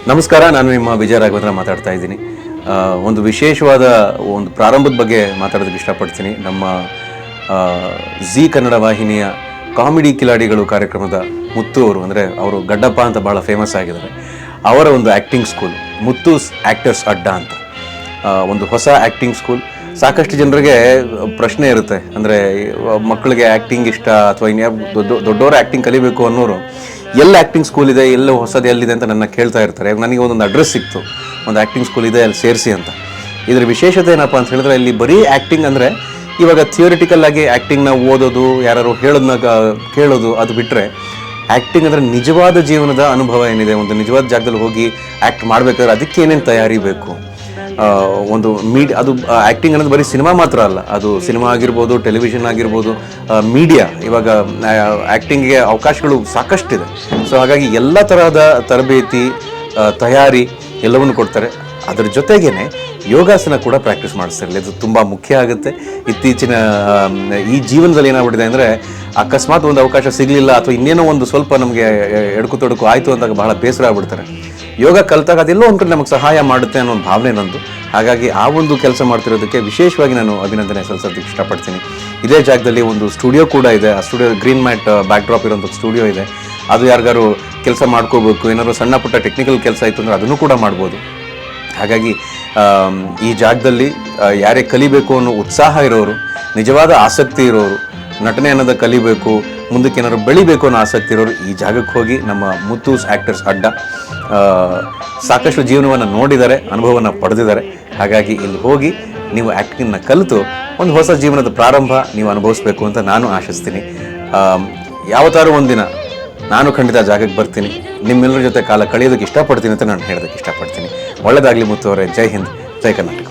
ನಮಸ್ಕಾರ, ನಾನು ನಿಮ್ಮ ವಿಜಯ ರಾಘವೇಂದ್ರ ಮಾತಾಡ್ತಾ ಇದ್ದೀನಿ. ಒಂದು ವಿಶೇಷವಾದ ಒಂದು ಪ್ರಾರಂಭದ ಬಗ್ಗೆ ಮಾತಾಡೋದಕ್ಕೆ ಇಷ್ಟಪಡ್ತೀನಿ. ನಮ್ಮ ಜಿ ಕನ್ನಡ ವಾಹಿನಿಯ ಕಾಮಿಡಿ ಕಿಲಾಡಿಗಳು ಕಾರ್ಯಕ್ರಮದ ಮುತ್ತು ಅವರು, ಅಂದರೆ ಅವರು ಗಡ್ಡಪ್ಪ ಅಂತ ಭಾಳ ಫೇಮಸ್ ಆಗಿದ್ದಾರೆ. ಅವರ ಒಂದು ಆ್ಯಕ್ಟಿಂಗ್ ಸ್ಕೂಲ್ ಮುತ್ತೂಸ್ ಆ್ಯಕ್ಟರ್ಸ್ ಅಡ್ಡಾ ಅಂತ, ಒಂದು ಹೊಸ ಆ್ಯಕ್ಟಿಂಗ್ ಸ್ಕೂಲ್. ಸಾಕಷ್ಟು ಜನರಿಗೆ ಪ್ರಶ್ನೆ ಇರುತ್ತೆ, ಅಂದರೆ ಮಕ್ಕಳಿಗೆ ಆ್ಯಕ್ಟಿಂಗ್ ಇಷ್ಟ ಅಥವಾ ಇನ್ಯಾವ ದೊಡ್ಡವರು ಆ್ಯಕ್ಟಿಂಗ್ ಕಲಿಬೇಕು ಅನ್ನೋರು ಎಲ್ಲ ಆ್ಯಕ್ಟಿಂಗ್ ಸ್ಕೂಲ್ ಇದೆ, ಎಲ್ಲೋ ಹೊಸದು ಎಲ್ಲಿದೆ ಅಂತ ನನ್ನ ಕೇಳ್ತಾ ಇರ್ತಾರೆ. ನನಗೆ ಒಂದೊಂದು ಅಡ್ರೆಸ್ ಸಿಕ್ತು, ಒಂದು ಆ್ಯಕ್ಟಿಂಗ್ ಸ್ಕೂಲ್ ಇದೆ, ಅಲ್ಲಿ ಸೇರಿಸಿ ಅಂತ. ಇದರ ವಿಶೇಷತೆ ಏನಪ್ಪ ಅಂತ ಹೇಳಿದ್ರೆ, ಇಲ್ಲಿ ಬರೀ ಆ್ಯಕ್ಟಿಂಗ್ ಅಂದರೆ ಇವಾಗ ಥಿಯೋರಿಟಿಕಲ್ ಆಗಿ ಆ್ಯಕ್ಟಿಂಗ್ನ ಓದೋದು, ಯಾರು ಹೇಳೋದನ್ನ ಕೇಳೋದು, ಅದು ಬಿಟ್ಟರೆ ಆ್ಯಕ್ಟಿಂಗ್ ಅಂದರೆ ನಿಜವಾದ ಜೀವನದ ಅನುಭವ ಏನಿದೆ, ಒಂದು ನಿಜವಾದ ಜಾಗದಲ್ಲಿ ಹೋಗಿ ಆ್ಯಕ್ಟ್ ಮಾಡಬೇಕಾದ್ರೆ ಅದಕ್ಕೆ ಏನೇನು ತಯಾರಿ ಬೇಕು, ಒಂದು ಅದು ಆ್ಯಕ್ಟಿಂಗ್ ಅನ್ನೋದು ಬರೀ ಸಿನಿಮಾ ಮಾತ್ರ ಅಲ್ಲ, ಅದು ಸಿನಿಮಾ ಆಗಿರ್ಬೋದು, ಟೆಲಿವಿಷನ್ ಆಗಿರ್ಬೋದು, ಮೀಡಿಯಾ. ಇವಾಗ ಆ್ಯಕ್ಟಿಂಗ್ಗೆ ಅವಕಾಶಗಳು ಸಾಕಷ್ಟಿದೆ. ಸೊ ಹಾಗಾಗಿ ಎಲ್ಲ ತರಹದ ತರಬೇತಿ, ತಯಾರಿ ಎಲ್ಲವನ್ನು ಕೊಡ್ತಾರೆ. ಅದರ ಜೊತೆಗೇ ಯೋಗಾಸನ ಕೂಡ ಪ್ರಾಕ್ಟೀಸ್ ಮಾಡಿಸ್ತಾರೆ. ಇದು ತುಂಬ ಮುಖ್ಯ ಆಗುತ್ತೆ. ಇತ್ತೀಚಿನ ಈ ಜೀವನದಲ್ಲಿ ಏನಾಗ್ಬಿಟ್ಟಿದೆ ಅಂದರೆ, ಅಕಸ್ಮಾತ್ ಒಂದು ಅವಕಾಶ ಸಿಗಲಿಲ್ಲ ಅಥವಾ ಇನ್ನೇನೋ ಒಂದು ಸ್ವಲ್ಪ ನಮಗೆ ಎಡ್ಕು ತೊಡಕು ಆಯಿತು ಅಂದಾಗ ಬಹಳ ಬೇಸರ ಆಗ್ಬಿಡ್ತಾರೆ. ಯೋಗ ಕಲಿತಾಗ ಅದೆಲ್ಲೋ ಒಂದು ಕಡೆ ನಮಗೆ ಸಹಾಯ ಮಾಡುತ್ತೆ ಅನ್ನೋ ಒಂದು ಭಾವನೆ ನಂದು. ಹಾಗಾಗಿ ಆ ಒಂದು ಕೆಲಸ ಮಾಡ್ತಿರೋದಕ್ಕೆ ವಿಶೇಷವಾಗಿ ನಾನು ಅಭಿನಂದನೆ ಸಲ್ಲಿಸೋದಕ್ಕೆ ಇಷ್ಟಪಡ್ತೀನಿ. ಇದೇ ಜಾಗದಲ್ಲಿ ಒಂದು ಸ್ಟುಡಿಯೋ ಕೂಡ ಇದೆ. ಆ studio green mat back drop ಇರೋಂಥ ಸ್ಟುಡಿಯೋ ಇದೆ. ಅದು ಯಾರಿಗಾರು ಕೆಲಸ ಮಾಡ್ಕೋಬೇಕು, ಏನಾದ್ರು ಸಣ್ಣ ಪುಟ್ಟ ಟೆಕ್ನಿಕಲ್ ಕೆಲಸ ಇತ್ತು ಅಂದರೆ ಅದನ್ನು ಕೂಡ ಮಾಡ್ಬೋದು. ಹಾಗಾಗಿ ಈ ಜಾಗದಲ್ಲಿ ಯಾರೇ ಕಲಿಬೇಕು ಅನ್ನೋ ಉತ್ಸಾಹ ಇರೋರು, ನಿಜವಾದ ಆಸಕ್ತಿ ಇರೋರು, ನಟನೆ ಅನ್ನೋದು ಕಲಿಬೇಕು, ಮುಂದಕ್ಕೆ ಏನಾದ್ರು ಬೆಳಿಬೇಕು ಅನ್ನೋ ಆಸಕ್ತಿ ಇರೋರು ಈ ಜಾಗಕ್ಕೆ ಹೋಗಿ ನಮ್ಮ ಮುತ್ತೂಸ್ ಆ್ಯಕ್ಟರ್ಸ್ ಅಡ್ಡಾ ಸಾಕಷ್ಟು ಜೀವನವನ್ನು ನೋಡಿದ್ದಾರೆ, ಅನುಭವವನ್ನು ಪಡೆದಿದ್ದಾರೆ. ಹಾಗಾಗಿ ಇಲ್ಲಿ ಹೋಗಿ ನೀವು ಆ್ಯಕ್ಟಿಂಗ್ನ ಕಲಿತು ಒಂದು ಹೊಸ ಜೀವನದ ಪ್ರಾರಂಭ ನೀವು ಅನುಭವಿಸ್ಬೇಕು ಅಂತ ನಾನು ಆಶಿಸ್ತೀನಿ. ಯಾವತ್ತಾರು ಒಂದಿನ ನಾನು ಖಂಡಿತ ಜಾಗಕ್ಕೆ ಬರ್ತೀನಿ, ನಿಮ್ಮೆಲ್ಲರ ಜೊತೆ ಕಾಲ ಕಳೆಯೋದಕ್ಕೆ ಇಷ್ಟಪಡ್ತೀನಿ ಅಂತ ನಾನು ಹೇಳೋದಕ್ಕೆ ಇಷ್ಟಪಡ್ತೀನಿ. ಒಳ್ಳೆಯದಾಗಲಿ ಮುತ್ತು ಅವರೇ. ಜೈ ಹಿಂದ್, ಜೈ ಕರ್ನಾಟಕ.